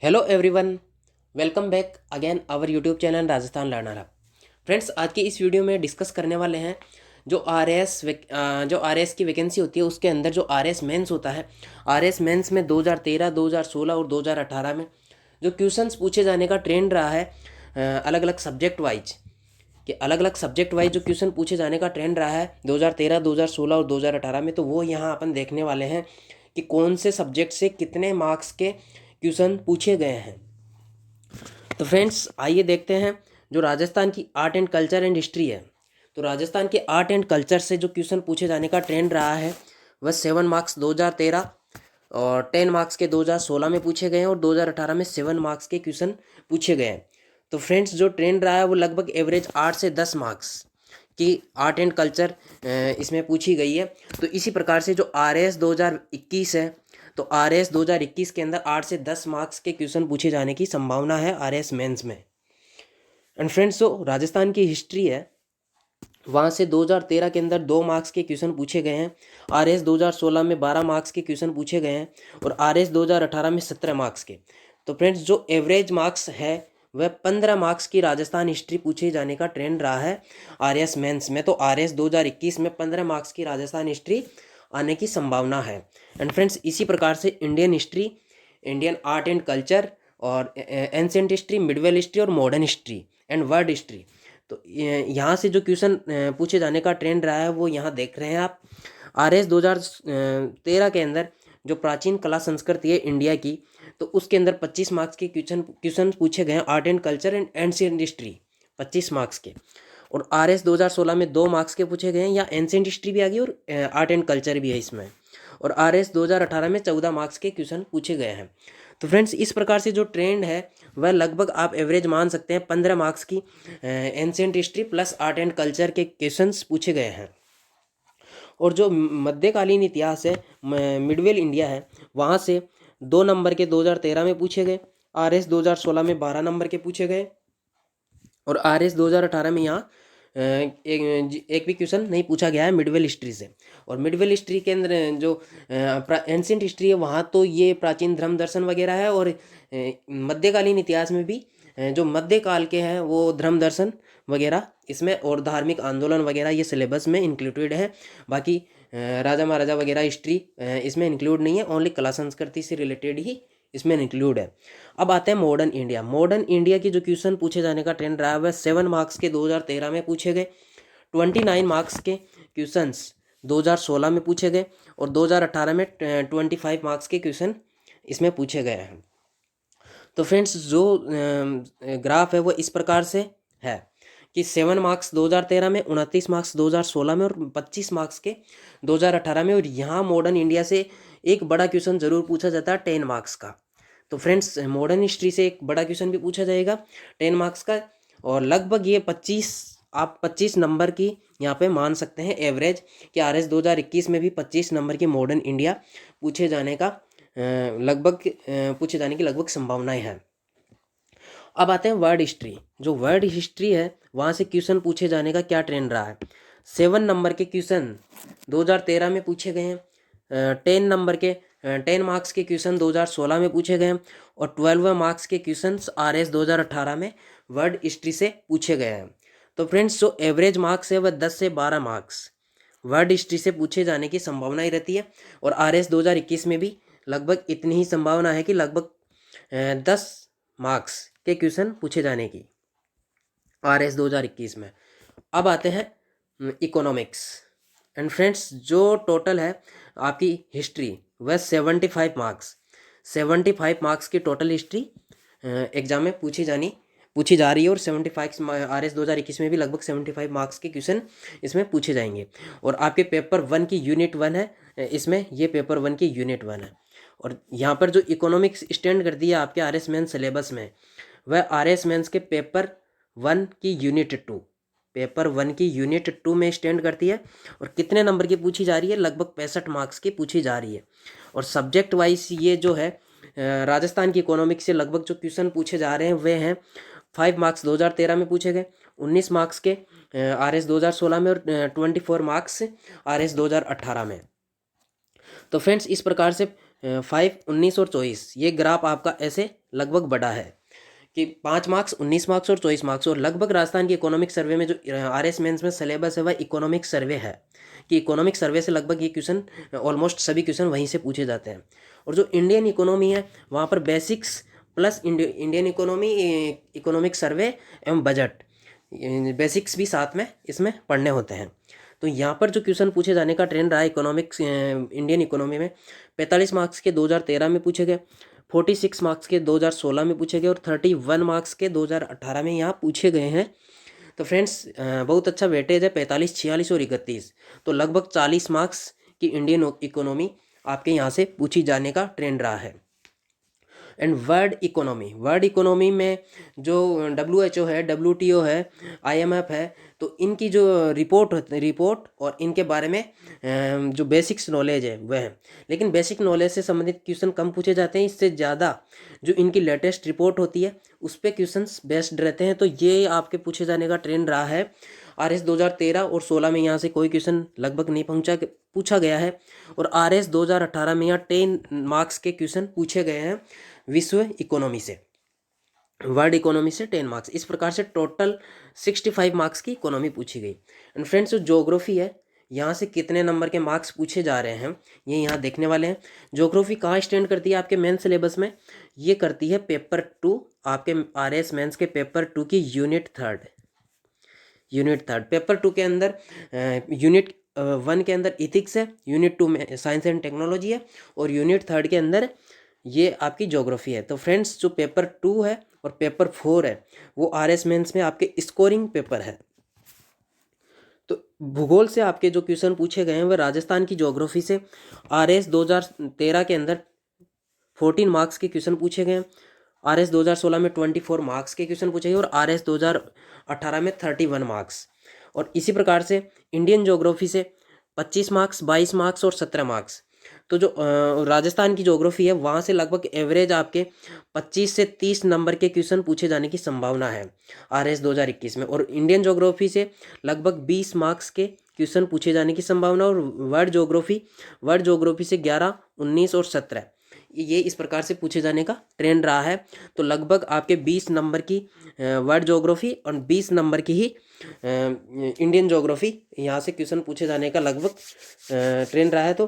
Hello everyone, welcome back again our YouTube channel Rajasthan learner hub. Friends, आज की इस video में डिस्कस करने वाले हैं जो आर एस की वैकेंसी होती है उसके अंदर जो आर एस मेंस होता है। आर एस मेंस में 2013, 2016 और 2018 में जो क्वेश्चंस पूछे जाने का ट्रेंड रहा है, अलग अलग सब्जेक्ट वाइज जो क्वेश्चन पूछे जाने का ट्रेंड रहा है 2013, 2016 और 2018 में, तो वो यहाँ अपन देखने वाले हैं कि कौन से सब्जेक्ट से कितने मार्क्स के क्वेश्चन पूछे गए हैं। तो फ्रेंड्स, आइए देखते हैं जो राजस्थान की art and culture and history है। तो राजस्थान के आर्ट एंड कल्चर से जो क्वेश्चन पूछे जाने का ट्रेंड रहा है वह 7 मार्क्स 2013 और 10 मार्क्स के 2016 में पूछे गए हैं और 2018 में 7 मार्क्स के क्वेश्चन पूछे गए हैं। तो फ्रेंड्स, जो ट्रेंड रहा है वो लगभग एवरेज 8 से 10 मार्क्स की आर्ट एंड कल्चर इसमें पूछी गई है। तो इसी प्रकार से जो आर एस 2021 है, तो आर एस 2021 के अंदर 8 से 10 मार्क्स के क्वेश्चन पूछे जाने की संभावना है आर एस मेंस में। एंड फ्रेंड्स, जो राजस्थान की हिस्ट्री है वहाँ से 2013 के अंदर 2 मार्क्स के क्वेश्चन पूछे गए हैं। आर एस 2016 में 12 मार्क्स के क्वेश्चन पूछे गए हैं और आर एस 2018 में 17 मार्क्स के। तो फ्रेंड्स, जो एवरेज मार्क्स है वह 15 मार्क्स की राजस्थान हिस्ट्री पूछे जाने का ट्रेंड रहा है आर एस मेंस में। तो आर एस 2021 में 15 मार्क्स की राजस्थान हिस्ट्री आने की संभावना है। एंड फ्रेंड्स, इसी प्रकार से Indian history, Indian art and culture और एंशिएंट हिस्ट्री, मिडवेल हिस्ट्री और modern history and world history, तो यहाँ से जो क्वेश्चन पूछे जाने का ट्रेंड रहा है वो यहाँ देख रहे हैं आप। आर एस 2013 के अंदर जो प्राचीन कला संस्कृति है इंडिया की, तो उसके अंदर 25 मार्क्स के क्वेश्चन पूछे गए हैं। Art and culture and ancient history 25 marks के, और आर एस 2016 में 2 मार्क्स के पूछे गए हैं। या एंशिएंट हिस्ट्री भी आ गई और आर्ट एंड कल्चर भी है इसमें। और आर एस 2018 में 14 मार्क्स के क्वेश्चन पूछे गए हैं। तो फ्रेंड्स, इस प्रकार से जो ट्रेंड है वह लगभग आप एवरेज मान सकते हैं 15 मार्क्स की ancient history plus art and culture के क्वेश्चंस पूछे गए हैं। और जो मध्यकालीन इतिहास है, मिडवेल इंडिया है, वहाँ से 2 नंबर के 2013 में पूछे गए। आर एस 2016 में 12 नंबर के पूछे गए और आर एस 2018 में यहाँ एक भी क्वेश्चन नहीं पूछा गया है मिडवेल हिस्ट्री से। और मिडवेल हिस्ट्री के अंदर जो एंशिएंट हिस्ट्री है वहाँ तो ये प्राचीन धर्म दर्शन वगैरह है, और मध्यकालीन इतिहास में भी जो मध्यकाल के हैं वो धर्म दर्शन वगैरह इसमें और धार्मिक आंदोलन वगैरह ये सिलेबस में इंक्लूडेड है। बाकी राजा महाराजा वगैरह हिस्ट्री इसमें इंक्लूड नहीं है, ओनली कला संस्कृति से रिलेटेड ही इसमें इंक्लूड है। अब आते हैं मॉडर्न इंडिया। मॉडर्न इंडिया की जो क्वेश्चन पूछे जाने का ट्रेंड रहा है वह 7 मार्क्स के 2013 में पूछे गए, 29 मार्क्स के क्वेश्चंस 2016 में पूछे गए और 2018 में 25 मार्क्स के क्वेश्चन इसमें पूछे गए हैं। तो फ्रेंड्स, जो ग्राफ है वो इस प्रकार से है कि 7 मार्क्स 2013 में, 29 मार्क्स 2016 में और 25 मार्क्स के 2018 में। और यहाँ मॉडर्न इंडिया से एक बड़ा क्वेश्चन जरूर पूछा जाता है 10 मार्क्स का। तो फ्रेंड्स, मॉडर्न हिस्ट्री से एक बड़ा क्वेश्चन भी पूछा जाएगा 10 मार्क्स का, और लगभग ये 25 नंबर की यहाँ पे मान सकते हैं एवरेज कि आर एस 2021 में भी 25 नंबर की मॉडर्न इंडिया पूछे जाने की लगभग संभावनाएं हैं। अब आते हैं वर्ल्ड हिस्ट्री। जो वर्ल्ड हिस्ट्री है वहाँ से क्वेश्चन पूछे जाने का क्या ट्रेंड रहा है। 7 नंबर के क्वेश्चन 2013 में पूछे गए हैं, 10 मार्क्स के क्वेश्चन 2016 में पूछे गए हैं और 12 मार्क्स के क्वेश्चन आर एस 2018 में वर्ल्ड हिस्ट्री से पूछे गए हैं। तो फ्रेंड्स, जो एवरेज मार्क्स है वह 10 से 12 मार्क्स वर्ल्ड हिस्ट्री से पूछे जाने की संभावना ही रहती है। और आर एस 2021 में भी लगभग इतनी ही संभावना है कि लगभग 10 मार्क्स के क्वेश्चन पूछे जाने की आर एस 2021 में। अब आते हैं इकोनॉमिक्स। एंड फ्रेंड्स, जो टोटल है आपकी हिस्ट्री वह 75 मार्क्स की टोटल हिस्ट्री एग्जाम में पूछी जा रही है। और 75 आर एस 2021 में भी लगभग 75 मार्क्स के क्वेश्चन इसमें पूछे जाएंगे। और आपके पेपर 1 की यूनिट 1 है, इसमें ये पेपर 1 की यूनिट 1 है। और यहाँ पर जो इकोनॉमिक्स स्टैंड करती है आपके आर एस मेंस सिलेबस में, वह आर एस मेंस के पेपर 1 की यूनिट 2 में स्टैंड करती है। और कितने नंबर की पूछी जा रही है, लगभग 65 मार्क्स की पूछी जा रही है। और सब्जेक्ट वाइज ये जो है राजस्थान की इकोनॉमिक्स से लगभग जो क्वेश्चन पूछे जा रहे हैं वे हैं 5 मार्क्स 2013 में पूछे गए, 19 मार्क्स के आर एस 2016 में और 24 मार्क्स आर एस 2018 में। तो फ्रेंड्स, इस प्रकार से 5, 19 और 24, ये ग्राफ आपका ऐसे लगभग बढ़ा है कि 5 मार्क्स, 19 मार्क्स और 24 मार्क्स। और लगभग राजस्थान की इकोनॉमिक सर्वे में जो RS मेंस में सिलेबस है वह इकोनॉमिक सर्वे है, कि इकोनॉमिक सर्वे से लगभग ये क्वेश्चन ऑलमोस्ट सभी क्वेश्चन वहीं से पूछे जाते हैं। और जो इंडियन इकोनॉमी है वहाँ पर basics plus Indian economy, economic survey एवं बजट, बेसिक्स भी साथ में इसमें पढ़ने होते हैं। तो यहाँ पर जो क्वेश्चन पूछे जाने का ट्रेंड रहा है इकोनॉमिक्स, इंडियन इकोनॉमी में 45 मार्क्स के 2013 में पूछे गए, 46 मार्क्स के 2016 में पूछे गए और 31 मार्क्स के 2018 में यहाँ पूछे गए हैं। तो फ्रेंड्स बहुत अच्छा वेटेज है, 45, 46 और 31, तो लगभग 40 मार्क्स की इंडियन इकोनॉमी आपके यहाँ से पूछी जाने का ट्रेंड रहा है। एंड वर्ल्ड इकोनॉमी में जो WHO है, WTO है, IMF है, तो इनकी जो रिपोर्ट और इनके बारे में जो बेसिक्स नॉलेज है वह है। लेकिन बेसिक नॉलेज से संबंधित क्वेश्चन कम पूछे जाते हैं, इससे ज़्यादा जो इनकी लेटेस्ट रिपोर्ट होती है उस पर क्वेश्चंस बेस्ड रहते हैं। तो ये आपके पूछे जाने का ट्रेंड रहा है। RS 2013 और 16 में यहाँ से कोई क्वेश्चन लगभग नहीं पूछा गया है, और RS 2018 में यहाँ 10 मार्क्स के क्वेश्चन पूछे गए हैं विश्व इकोनॉमी से, वर्ल्ड इकोनॉमी से 10 मार्क्स। इस प्रकार से टोटल 65 मार्क्स की इकोनॉमी पूछी गई। एंड फ्रेंड्स, जो ज्योग्राफी है यहाँ से कितने नंबर के मार्क्स पूछे जा रहे हैं ये यहाँ देखने वाले हैं। ज्योग्राफी कहाँ स्टैंड करती है आपके मेन सिलेबस में? ये करती है पेपर 2, आपके RS मेंस के पेपर 2 की यूनिट थर्ड। पेपर 2 के अंदर यूनिट 1 के अंदर इथिक्स है, यूनिट 2 में साइंस एंड टेक्नोलॉजी है, और यूनिट 3 के अंदर ये आपकी ज्योग्राफी है। तो फ्रेंड्स, जो पेपर 2 है और पेपर 4 है वो RS मेंस में आपके स्कोरिंग पेपर है। तो भूगोल से आपके जो क्वेश्चन पूछे गए हैं वह राजस्थान की ज्योग्राफी से RS 2013 के अंदर 14 मार्क्स के क्वेश्चन पूछे गए हैं, RS 2016 में 24 मार्क्स के क्वेश्चन पूछे गए और RS 2018 में 31 मार्क्स। और इसी प्रकार से इंडियन ज्योग्राफी से 25 मार्क्स, 22 मार्क्स और 17 मार्क्स। तो जो राजस्थान की ज्योग्राफी है वहाँ से लगभग एवरेज आपके 25 से 30 नंबर के क्वेश्चन पूछे जाने की संभावना है RS 2021 में। और इंडियन ज्योग्राफी से लगभग 20 मार्क्स के क्वेश्चन पूछे जाने की संभावना, और वर्ल्ड ज्योग्राफी से 11, 19 और 17 ये इस प्रकार से पूछे जाने का ट्रेंड रहा है। तो लगभग आपके 20 नंबर की वर्ल्ड ज्योग्राफी और 20 नंबर की ही इंडियन ज्योग्राफी यहाँ से क्वेश्चन पूछे जाने का लगभग ट्रेंड रहा है। तो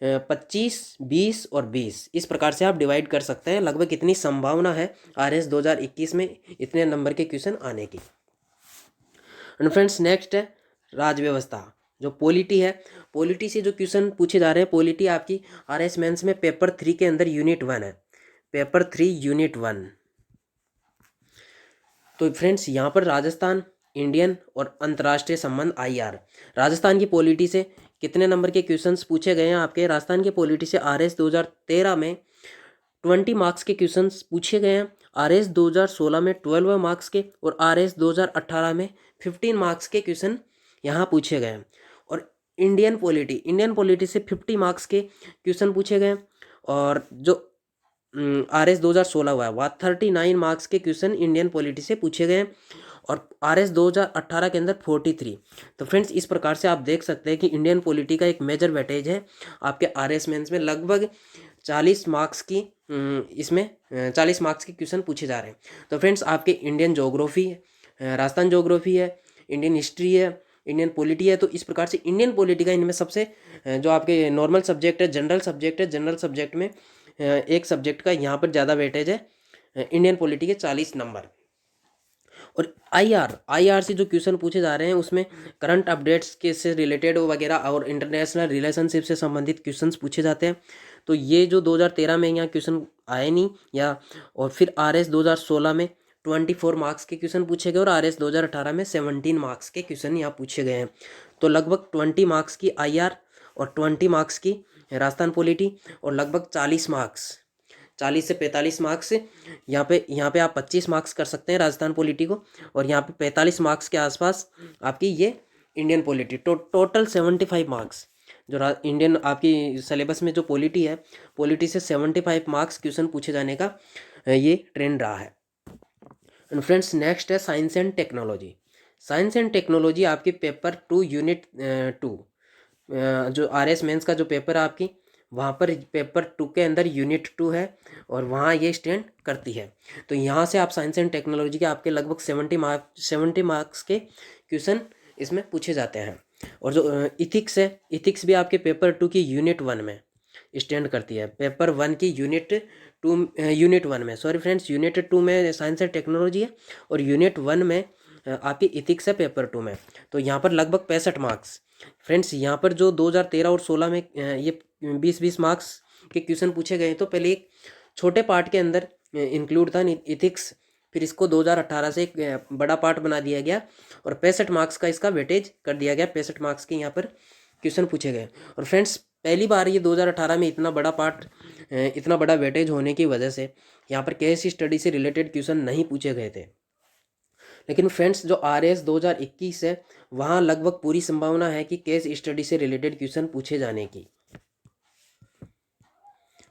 25, 20 और 20 इस प्रकार से आप डिवाइड कर सकते हैं लगभग कितनी संभावना है RS 2021 में इतने नंबर के क्वेश्चन आने की। एंड फ्रेंड्स, नेक्स्ट है राज्य व्यवस्था, जो पॉलिटी है। पॉलिटी से जो क्वेश्चन पूछे जा रहे हैं, पॉलिटी आपकी RS मेंस में पेपर 3 के अंदर यूनिट 1 है, पेपर 3 यूनिट 1। तो फ्रेंड्स, यहाँ पर राजस्थान, इंडियन और अंतर्राष्ट्रीय संबंध IR, राजस्थान की पॉलिटी से कितने नंबर के क्वेश्चंस पूछे गए हैं आपके? राजस्थान की पॉलिटी से RS 2013 में 20 मार्क्स के क्वेश्चंस पूछे गए हैं, RS 2016 में 12 मार्क्स के, और RS 2018 में 15 मार्क्स के क्वेश्चन यहाँ पूछे गए हैं। और इंडियन पॉलिटी से 50 मार्क्स के क्वेश्चन पूछे गए, और जो RS 2016 हुआ है वह 39 मार्क्स के क्वेश्चन इंडियन पॉलिटी से पूछे गए, और RS 2018 के अंदर 43। तो फ्रेंड्स, इस प्रकार से आप देख सकते हैं कि इंडियन पॉलिटी का एक मेजर वेटेज है आपके RS मेंस में। लगभग 40 मार्क्स की इसमें 40 मार्क्स के क्वेश्चन पूछे जा रहे हैं। तो फ्रेंड्स, आपके इंडियन ज्योग्राफी है, राजस्थान ज्योग्राफी है, इंडियन हिस्ट्री है, इंडियन पॉलिटी है। तो इस प्रकार से इंडियन पॉलिटी का इनमें सबसे जो आपके नॉर्मल सब्जेक्ट है, जनरल सब्जेक्ट में एक सब्जेक्ट का यहाँ पर ज़्यादा वेटेज है इंडियन पॉलिटी के 40 नंबर। और IR से जो क्वेश्चन पूछे जा रहे हैं उसमें करंट अपडेट्स के से रिलेटेड वगैरह और इंटरनेशनल रिलेशनशिप से संबंधित क्वेश्चंस पूछे जाते हैं। तो ये जो 2013 में यहाँ क्वेश्चन आए नहीं या, और फिर RS 2016 में 24 मार्क्स के क्वेश्चन पूछे गए, और RS 2018 में 17 मार्क्स के क्वेश्चन यहाँ पूछे गए हैं। तो लगभग 20 मार्क्स की IR और 20 मार्क्स की राजस्थान पॉलिटी, और लगभग 40 से 45 मार्क्स यहाँ पे आप 25 मार्क्स कर सकते हैं राजस्थान पॉलिटी को, और यहाँ पे 45 मार्क्स के आसपास आपकी ये इंडियन पॉलिटी। टोटल 75 मार्क्स जो इंडियन आपकी सिलेबस में जो पॉलिटी है, पॉलिटी से 75 मार्क्स क्वेश्चन पूछे जाने का ये ट्रेंड रहा है। एंड फ्रेंड्स, नेक्स्ट है साइंस एंड टेक्नोलॉजी आपकी पेपर 2 यूनिट 2, जो RS मेंस का जो पेपर है आपकी वहाँ पर पेपर 2 के अंदर यूनिट 2 है और वहाँ ये स्टैंड करती है। तो यहाँ से आप साइंस एंड टेक्नोलॉजी के आपके लगभग 70 मार्क्स के क्वेश्चन इसमें पूछे जाते हैं। और जो इथिक्स है, इथिक्स भी आपके पेपर 2 की यूनिट 1 में स्टैंड करती है। पेपर 1 की यूनिट 1 में, सॉरी फ्रेंड्स, यूनिट 2 में साइंस एंड टेक्नोलॉजी है और यूनिट 1 में आपकी इथिक्स है पेपर 2 में। तो यहाँ पर लगभग 65 मार्क्स। फ्रेंड्स यहाँ पर जो 2013 और 16 में ये 20-20 मार्क्स के क्वेश्चन पूछे गए, तो पहले एक छोटे पार्ट के अंदर इंक्लूड था इथिक्स, फिर इसको 2018 से एक बड़ा पार्ट बना दिया गया और 65 मार्क्स का इसका वेटेज कर दिया गया। 65 मार्क्स के यहाँ पर क्वेश्चन पूछे गए। और फ्रेंड्स पहली बार ये 2018 में इतना बड़ा पार्ट, इतना बड़ा वेटेज होने की वजह से यहाँ पर केस स्टडी से रिलेटेड क्वेश्चन नहीं पूछे गए थे। लेकिन फ्रेंड्स जो RAS 2021 है, वहाँ लगभग पूरी संभावना है कि केस स्टडी से रिलेटेड क्वेश्चन पूछे जाने की।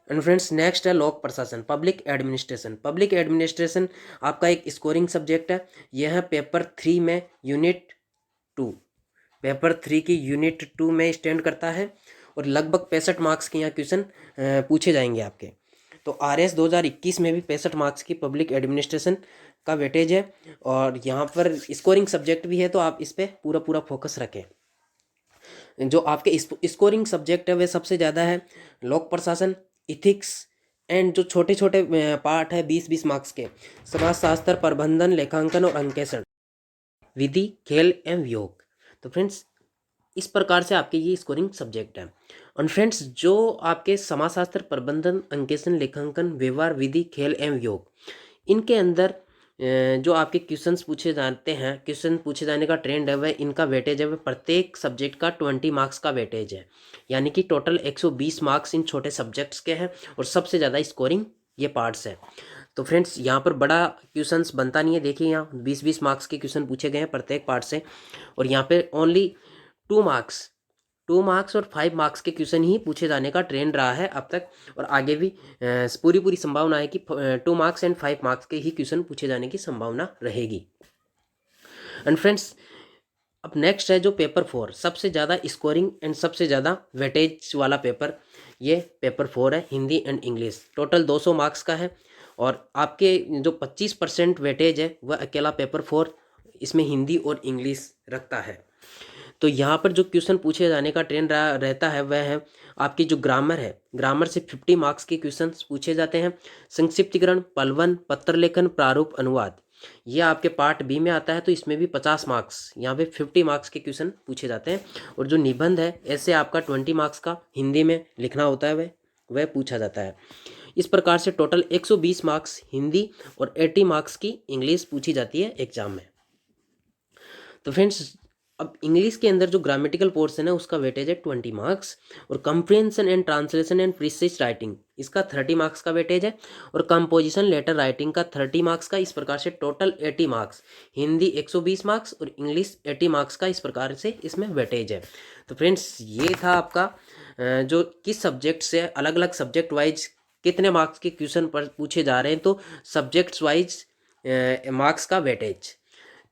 एंड फ्रेंड्स नेक्स्ट है लोक प्रशासन, पब्लिक एडमिनिस्ट्रेशन। पब्लिक एडमिनिस्ट्रेशन आपका एक स्कोरिंग सब्जेक्ट है। यह है पेपर 3 में यूनिट 2, पेपर 3 की यूनिट 2 में स्टैंड करता है और लगभग 65 मार्क्स के यहाँ क्वेश्चन पूछे जाएंगे आपके। तो RAS 2021 में भी 65 मार्क्स की पब्लिक एडमिनिस्ट्रेशन का वेटेज है और यहाँ पर स्कोरिंग सब्जेक्ट भी है, तो आप इस पर पूरा फोकस रखें। जो आपके स्कोरिंग सब्जेक्ट है वे सबसे ज़्यादा है लोक प्रशासन, इथिक्स एंड जो छोटे छोटे पार्ट है 20-20 मार्क्स के, समाजशास्त्र, प्रबंधन, लेखांकन और अंकेक्षण, विधि, खेल एवं योग। तो फ्रेंड्स इस प्रकार से आपके ये स्कोरिंग सब्जेक्ट है। और फ्रेंड्स जो आपके समाजशास्त्र, प्रबंधन, अंकेक्षण, लेखांकन, व्यवहार, विधि, खेल एवं योग, इनके अंदर जो आपके क्वेश्चंस पूछे जाते हैं, क्वेश्चन पूछे जाने का ट्रेंड है, वह इनका वेटेज है वह प्रत्येक सब्जेक्ट का 20 मार्क्स का वेटेज है। यानी कि टोटल 120 मार्क्स इन छोटे सब्जेक्ट्स के हैं और सबसे ज़्यादा स्कोरिंग ये पार्ट्स है। तो फ्रेंड्स यहाँ पर बड़ा क्वेश्चंस बनता नहीं है। देखिए यहाँ 20-20 मार्क्स के क्वेश्चन पूछे गए हैं प्रत्येक पार्ट से और यहाँ पे ओनली 2 मार्क्स और 5 मार्क्स के क्वेश्चन ही पूछे जाने का ट्रेंड रहा है अब तक और आगे भी पूरी संभावना है कि 2 मार्क्स एंड 5 मार्क्स के ही क्वेश्चन पूछे जाने की संभावना रहेगी। एंड फ्रेंड्स अब नेक्स्ट है जो पेपर 4, सबसे ज़्यादा स्कोरिंग एंड सबसे ज़्यादा वेटेज वाला पेपर, ये पेपर 4 है, Hindi and English. Total 200 marks का है और आपके जो 25% वेटेज है वह अकेला पेपर 4 इसमें हिंदी और इंग्लिश रखता है। तो यहाँ पर जो क्वेश्चन पूछे जाने का ट्रेंड रहता है वह है आपकी जो ग्रामर है, ग्रामर से 50 मार्क्स के क्वेश्चन पूछे जाते हैं। संक्षिप्तीकरण, पलवन, पत्र लेखन, प्रारूप, अनुवाद, ये आपके पार्ट बी में आता है, तो इसमें भी 50 मार्क्स, यहाँ पे 50 मार्क्स के क्वेश्चन पूछे जाते हैं। और जो निबंध है ऐसे आपका 20 मार्क्स का हिंदी में लिखना होता है, वह पूछा जाता है। इस प्रकार से टोटल 120 मार्क्स हिंदी और 80 मार्क्स की इंग्लिश पूछी जाती है एग्जाम में। तो फ्रेंड्स अब इंग्लिश के अंदर जो ग्रामेटिकल पोर्शन है उसका वेटेज है 20 मार्क्स और comprehension and translation and precise writing इसका 30 मार्क्स का वेटेज है और कंपोजिशन लेटर राइटिंग का 30 मार्क्स का। इस प्रकार से टोटल 80 मार्क्स, हिंदी 120 मार्क्स और इंग्लिश 80 मार्क्स का इस प्रकार से इसमें वेटेज है। तो फ्रेंड्स ये था आपका जो किस सब्जेक्ट से अलग अलग सब्जेक्ट वाइज कितने मार्क्स के क्वेश्चन पर पूछे जा रहे हैं, तो सब्जेक्ट्स वाइज मार्क्स का वेटेज।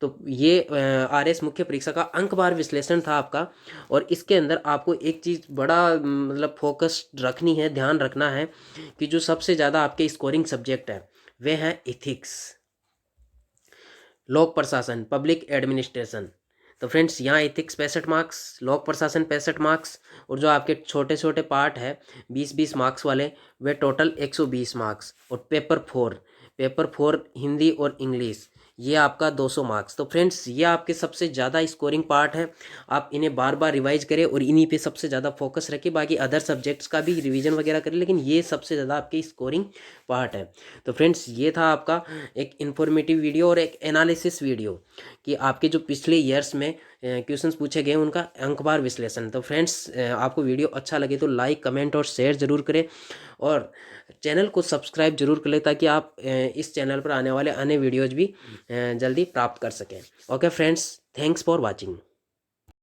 तो ये RS मुख्य परीक्षा का अंकवार विश्लेषण था आपका। और इसके अंदर आपको एक चीज़ बड़ा मतलब फोकस रखनी है, ध्यान रखना है कि जो सबसे ज़्यादा आपके स्कोरिंग सब्जेक्ट है वे हैं इथिक्स, लोक प्रशासन, पब्लिक एडमिनिस्ट्रेशन। तो फ्रेंड्स यहाँ इथिक्स 65 मार्क्स, लोक प्रशासन 65 मार्क्स और जो आपके छोटे छोटे पार्ट है 20-20 मार्क्स वाले वे टोटल 120 मार्क्स। और पेपर 4 हिंदी और इंग्लिश ये आपका 200 मार्क्स। तो फ्रेंड्स ये आपके सबसे ज़्यादा स्कोरिंग पार्ट है, आप इन्हें बार बार रिवाइज करें और इन्हीं पे सबसे ज़्यादा फोकस रखें। बाकी अदर सब्जेक्ट्स का भी रिवीजन वगैरह करें, लेकिन ये सबसे ज़्यादा आपकी स्कोरिंग पार्ट है। तो फ्रेंड्स ये था आपका एक इन्फॉर्मेटिव वीडियो और एक एनालिसिस वीडियो कि आपके जो पिछले ईयर्स में क्वेश्चंस पूछे गए उनका अंकवार विश्लेषण। तो फ्रेंड्स आपको वीडियो अच्छा लगे तो लाइक, कमेंट और शेयर ज़रूर करें और चैनल को सब्सक्राइब जरूर कर लें ताकि आप इस चैनल पर आने वाले अन्य वीडियोज़ भी जल्दी प्राप्त कर सकें। Okay friends, thanks for watching.